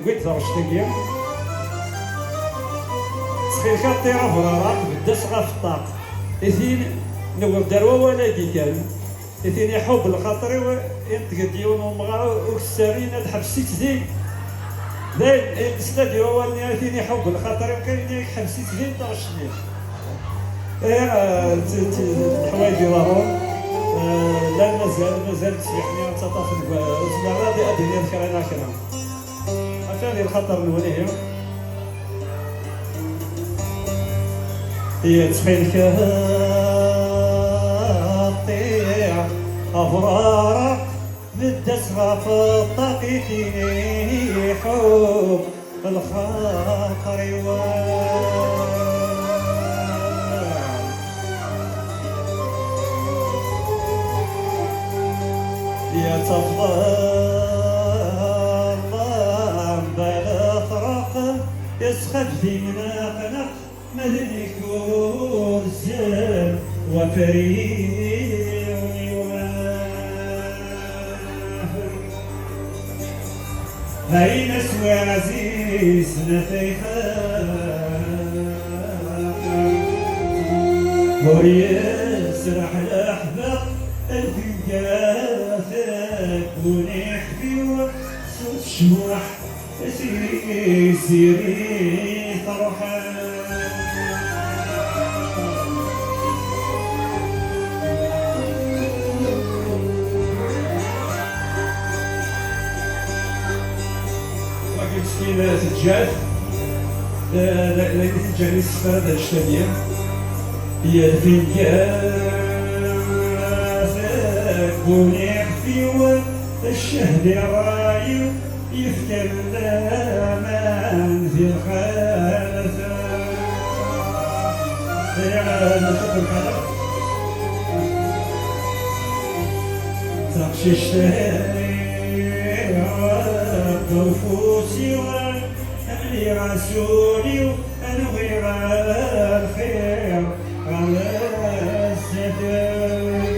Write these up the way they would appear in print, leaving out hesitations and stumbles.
قلت زرشتكيا تخيل كطيرة فرارات بدا صغا في الطاق إثين نور دروا ولدي كان إثين يحب الخاطري وينتقديون ومغارة وكسارين هاد حبسيت زين ذاين السلا ديالو ولني إثين يحب الخاطري وكاين حبسيت زين طاشني الحوايج يظهرون لا مازال تسبحني تطافل زمرة دي أدنيا كرانا كرا عشان الخطر الوليه هي تخيل كطيع أفرارة بالدسغة في الطاقيتي حب الخاطر يتفضل بالأطراق يسخد في مناقنق مدني كوزل وفريق هاي نسوى عزيز نفيخا ويسرح الأحباب الفنجافك ونحكي وصوت شموح سيري سيري فرحان وقت سكينة سجاد لقيت الجاني السفارة دا الشتانية هي الفنجافك ونحكي والشهد رايو يفتر الأمان في الخالفة نشوف القدر تقشي الشهير نفوسي وأهلي رسولي وأنا غير الخير على السداد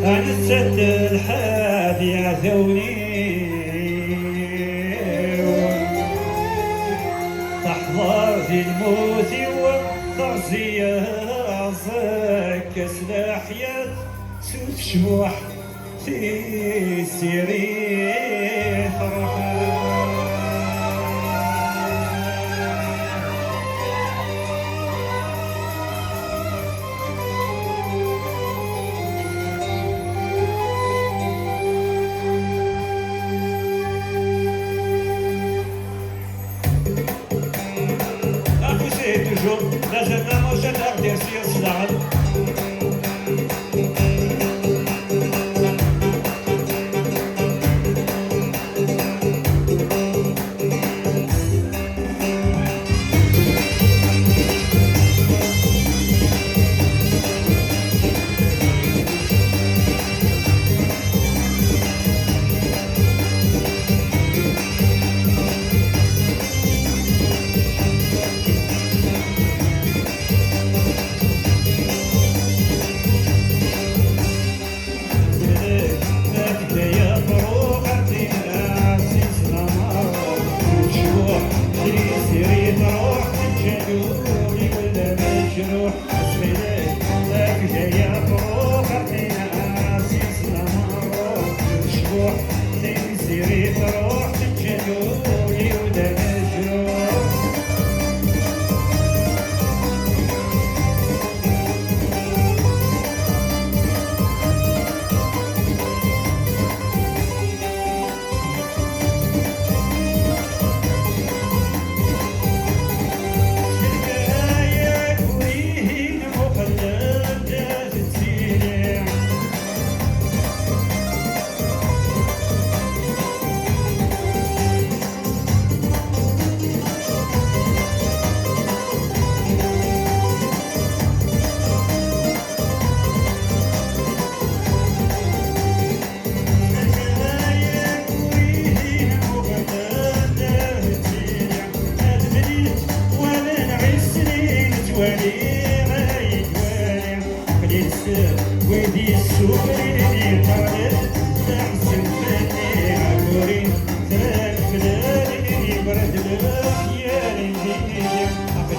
أنا السد الحادي عثوني تحضر في الموت وترزي عزك سلاحيات سوت شموح في سيري فرحان toujours dans un homme j'adore des sciences d'âme.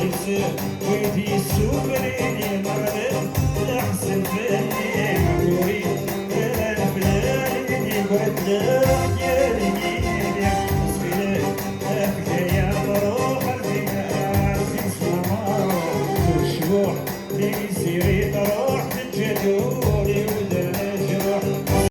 ويدي السوبريني مرض أحسن مني عمري فلان فلان يقعد